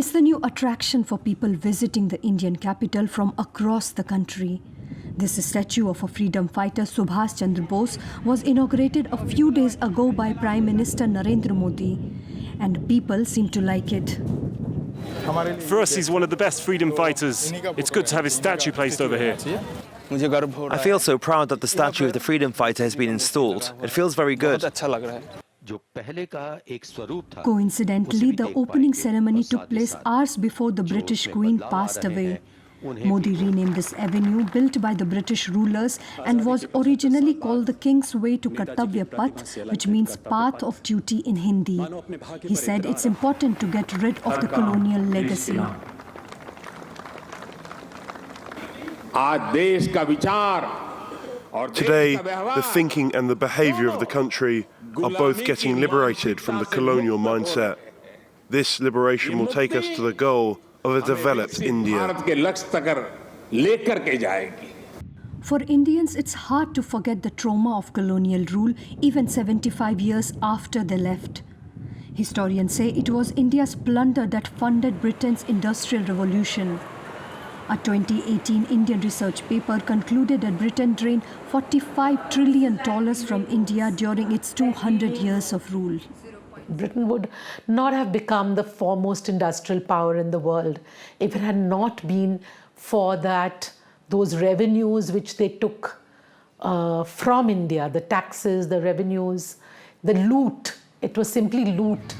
It's the new attraction for people visiting the Indian capital from across the country. This statue of a freedom fighter, Subhas Chandra Bose, was inaugurated a few days ago by Prime Minister Narendra Modi, and people seem to like it. For us, he's one of the best freedom fighters. It's good to have his statue placed over here. I feel so proud that the statue of the freedom fighter has been installed. It feels very good. Coincidentally, the opening ceremony took place hours before the British Queen passed away. Modi renamed this avenue, built by the British rulers, and was originally called the King's Way to Kartavya Path, which means path of duty in Hindi. He said it's important to get rid of the colonial legacy. Today, the thinking and the behaviour of the country are both getting liberated from the colonial mindset. This liberation will take us to the goal of a developed India. For Indians, it's hard to forget the trauma of colonial rule even 75 years after they left. Historians say it was India's plunder that funded Britain's Industrial Revolution. A 2018 Indian research paper concluded that Britain drained $45 trillion from India during its 200 years of rule. Britain would not have become the foremost industrial power in the world if it had not been for those revenues which they took from India, the taxes, the revenues, the loot. It was simply loot.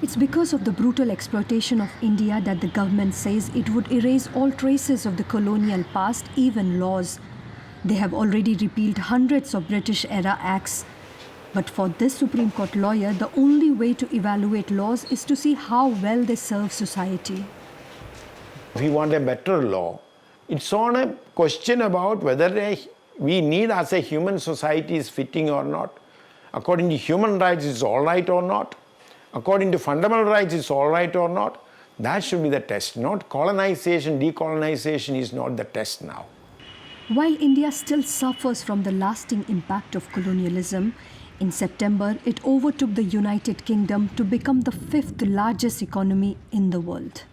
It's because of the brutal exploitation of India that the government says it would erase all traces of the colonial past, even laws. They have already repealed hundreds of British-era acts. But for this Supreme Court lawyer, the only way to evaluate laws is to see how well they serve society. We want a better law. It's not a question about whether we need as a human society is fitting or not. According to human rights, it's all right or not. According to fundamental rights, it's all right or not. That should be the test. Not colonization, decolonization is not the test now. While India still suffers from the lasting impact of colonialism, in September, it overtook the United Kingdom to become the 5th largest economy in the world.